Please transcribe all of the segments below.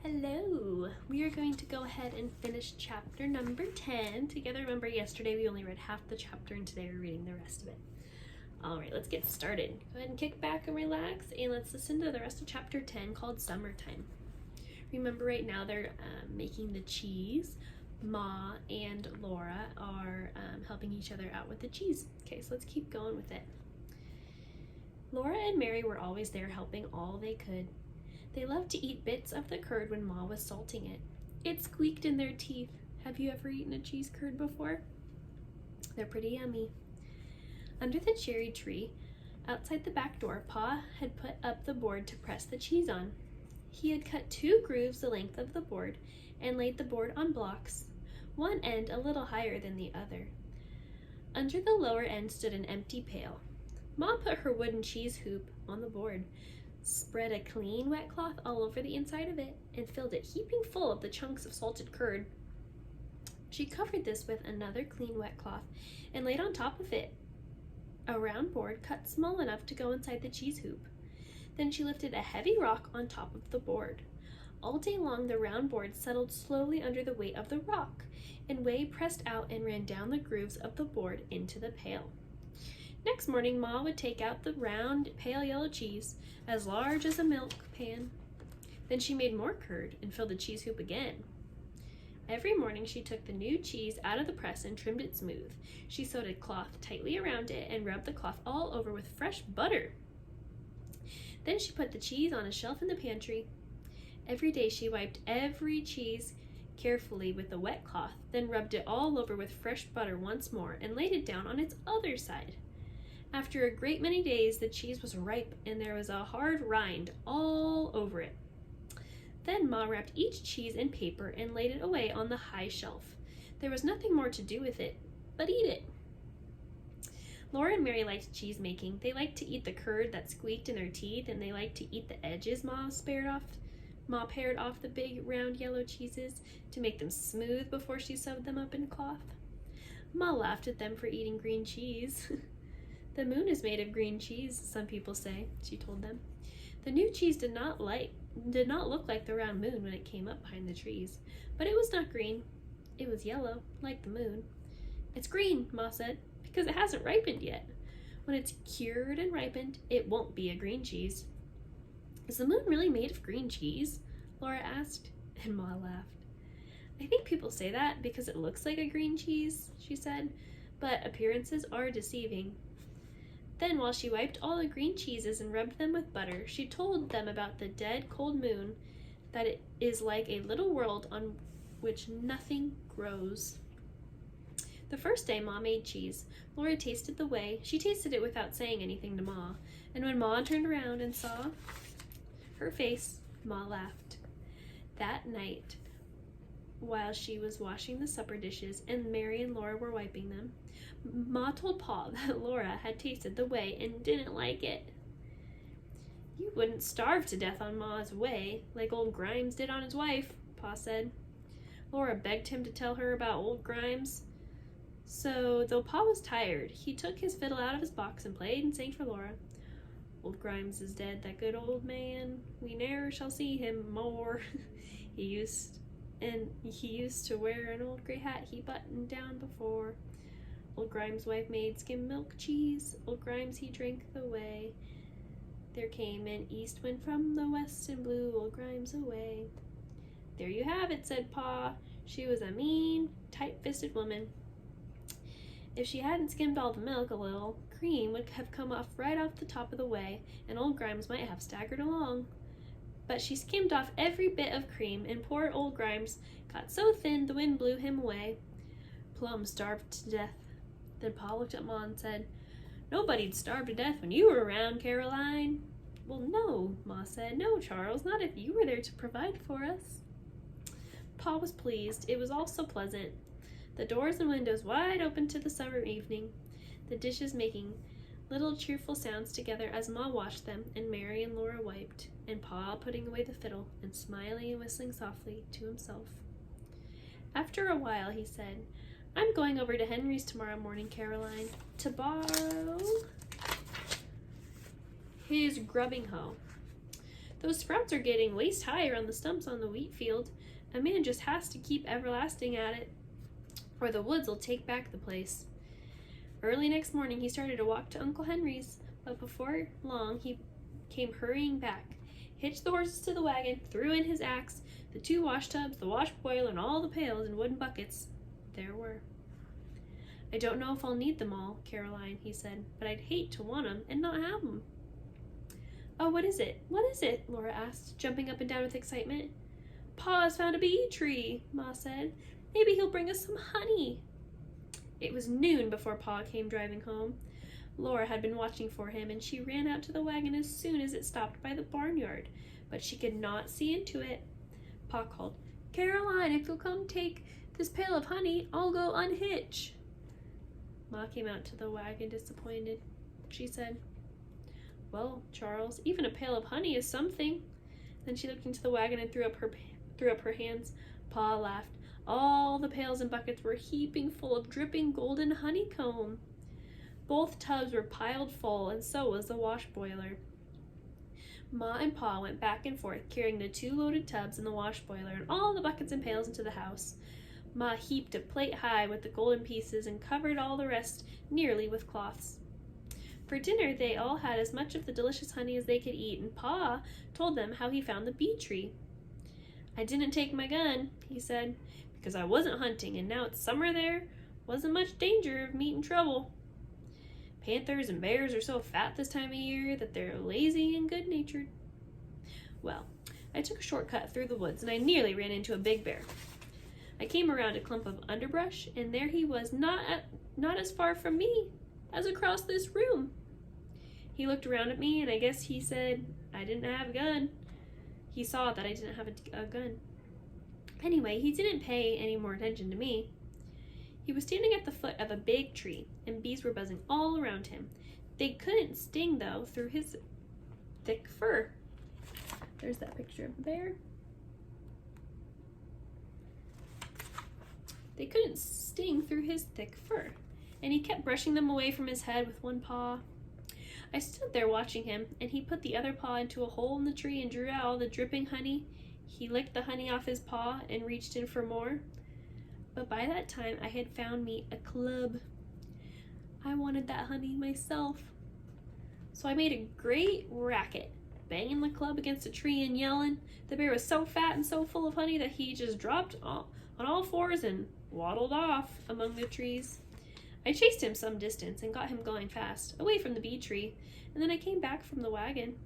Hello! We are going to go ahead and finish chapter number 10 together. Remember, yesterday we only read half the chapter and today we're reading the rest of it. Alright, let's get started. Go ahead and kick back and relax and let's listen to the rest of chapter 10 called Summertime. Remember, right now they're making the cheese. Ma and Laura are helping each other out with the cheese. Okay, so let's keep going with it. Laura and Mary were always there helping all they could. They loved to eat bits of the curd when Ma was salting it. It squeaked in their teeth. Have you ever eaten a cheese curd before? They're pretty yummy. Under the cherry tree, outside the back door, Pa had put up the board to press the cheese on. He had cut 2 grooves the length of the board and laid the board on blocks, one end a little higher than the other. Under the lower end stood an empty pail. Ma put her wooden cheese hoop on the board, spread a clean wet cloth all over the inside of it, and filled it heaping full of the chunks of salted curd. She covered this with another clean wet cloth and laid on top of it a round board cut small enough to go inside the cheese hoop. Then she lifted a heavy rock on top of the board. All day long the round board settled slowly under the weight of the rock, and whey pressed out and ran down the grooves of the board into the pail. Next morning, Ma would take out the round, pale yellow cheese, as large as a milk pan. Then she made more curd and filled the cheese hoop again. Every morning she took the new cheese out of the press and trimmed it smooth. She sewed a cloth tightly around it and rubbed the cloth all over with fresh butter. Then she put the cheese on a shelf in the pantry. Every day she wiped every cheese carefully with a wet cloth, then rubbed it all over with fresh butter once more and laid it down on its other side. After a great many days, the cheese was ripe and there was a hard rind all over it. Then Ma wrapped each cheese in paper and laid it away on the high shelf. There was nothing more to do with it but eat it. Laura and Mary liked cheese making. They liked to eat the curd that squeaked in their teeth, and they liked to eat the edges Ma pared off the big round yellow cheeses to make them smooth before she sewed them up in cloth. Ma laughed at them for eating green cheese. The moon is made of green cheese, some people say, she told them. The new cheese did not look like the round moon when it came up behind the trees, but it was not green. It was yellow, like the moon. It's green, Ma said, because it hasn't ripened yet. When it's cured and ripened, it won't be a green cheese. Is the moon really made of green cheese? Laura asked, and Ma laughed. I think people say that because it looks like a green cheese, she said, but appearances are deceiving. Then, while she wiped all the green cheeses and rubbed them with butter, she told them about the dead, cold moon, that it is like a little world on which nothing grows. The first day Ma made cheese, Laura tasted the whey. She tasted it without saying anything to Ma, and when Ma turned around and saw her face, Ma laughed. That night, while she was washing the supper dishes and Mary and Laura were wiping them, Ma told Pa that Laura had tasted the whey and didn't like it. You wouldn't starve to death on Ma's whey like old Grimes did on his wife, Pa said. Laura begged him to tell her about old Grimes. So, though Pa was tired, he took his fiddle out of his box and played and sang for Laura. Old Grimes is dead, that good old man. We ne'er shall see him more. He used to wear an old gray hat he buttoned down before. Old Grimes' wife made skim milk cheese. Old Grimes, he drank the whey. There came an east wind from the west and blew old Grimes away. There you have it, said Pa. She was a mean, tight-fisted woman. If she hadn't skimmed all the milk a little, cream would have come off right off the top of the whey, and old Grimes might have staggered along. But she skimmed off every bit of cream, and poor old Grimes got so thin the wind blew him away. Plum starved to death. Then Pa looked at Ma and said, Nobody'd starve to death when you were around, Caroline. Well, no, Ma said. No, Charles, not if you were there to provide for us. Pa was pleased. It was all so pleasant. The doors and windows wide open to the summer evening, the dishes making little cheerful sounds together as Ma washed them, and Mary and Laura wiped, and Pa putting away the fiddle and smiling and whistling softly to himself. After a while he said, I'm going over to Henry's tomorrow morning, Caroline, to borrow his grubbing hoe. Those sprouts are getting waist high around the stumps on the wheat field. A man just has to keep everlasting at it, or the woods will take back the place. Early next morning he started to walk to Uncle Henry's, but before long he came hurrying back, hitched the horses to the wagon, threw in his axe, the 2 wash tubs, the wash boiler, and all the pails and wooden buckets there were. "I don't know if I'll need them all, Caroline," he said, "but I'd hate to want 'em and not have 'em." "Oh, what is it? What is it?" Laura asked, jumping up and down with excitement. "Pa has found a bee tree," Ma said. "Maybe he'll bring us some honey." It was noon before Pa came driving home. Laura had been watching for him, and she ran out to the wagon as soon as it stopped by the barnyard, but she could not see into it. Pa called, "Caroline, if you'll come take this pail of honey, I'll go unhitch." Ma came out to the wagon disappointed. She said, "Well, Charles, even a pail of honey is something." Then she looked into the wagon and threw up her hands. Pa laughed. All the pails and buckets were heaping full of dripping golden honeycomb. Both tubs were piled full, and so was the wash boiler. Ma and Pa went back and forth, carrying the 2 loaded tubs and the wash boiler and all the buckets and pails into the house. Ma heaped a plate high with the golden pieces and covered all the rest nearly with cloths. For dinner, they all had as much of the delicious honey as they could eat, and Pa told them how he found the bee tree. "I didn't take my gun," he said, "because I wasn't hunting, and now it's summer there wasn't much danger of meeting trouble. Panthers and bears are so fat this time of year that they're lazy and good-natured. Well, I took a shortcut through the woods, and I nearly ran into a big bear. I came around a clump of underbrush, and there he was, not as far from me as across this room. He looked around at me, and I guess he said I didn't have a gun. He saw that I didn't have a gun. Anyway, he didn't pay any more attention to me. He was standing at the foot of a big tree, and bees were buzzing all around him. They couldn't sting, though, through his thick fur." There's that picture of the bear. They couldn't sting through his thick fur, and he kept brushing them away from his head with one paw. I stood there watching him, and he put the other paw into a hole in the tree and drew out all the dripping honey. He licked the honey off his paw and reached in for more. But by that time, I had found me a club. I wanted that honey myself. So I made a great racket, banging the club against a tree and yelling. The bear was so fat and so full of honey that he just dropped on all 4s and waddled off among the trees. I chased him some distance and got him going fast, away from the bee tree, and then I came back from the wagon.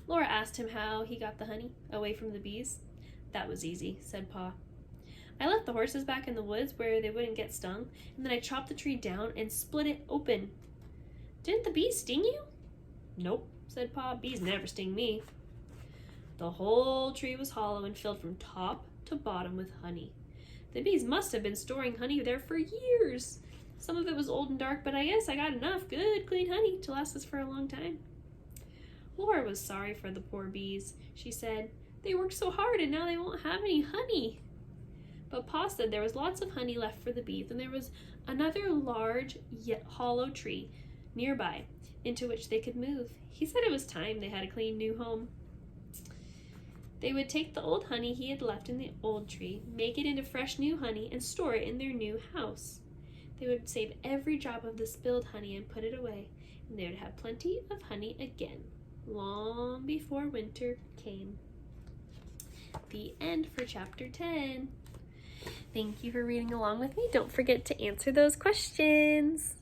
Laura asked him how he got the honey, away from the bees. "That was easy," said Pa. "I left the horses back in the woods where they wouldn't get stung, and then I chopped the tree down and split it open." "Didn't the bees sting you?" "Nope," said Pa. "Bees never sting me." The whole tree was hollow and filled from top to bottom with honey. The bees must have been storing honey there for years. Some of it was old and dark, but I guess I got enough good, clean honey to last us for a long time. Laura was sorry for the poor bees. She said, "They worked so hard and now they won't have any honey." But Pa said there was lots of honey left for the bees, and there was another large yet hollow tree nearby into which they could move. He said it was time they had a clean new home. They would take the old honey he had left in the old tree, make it into fresh new honey, and store it in their new house. They would save every drop of the spilled honey and put it away, and they would have plenty of honey again, long before winter came. The end for chapter 10. Thank you for reading along with me. Don't forget to answer those questions.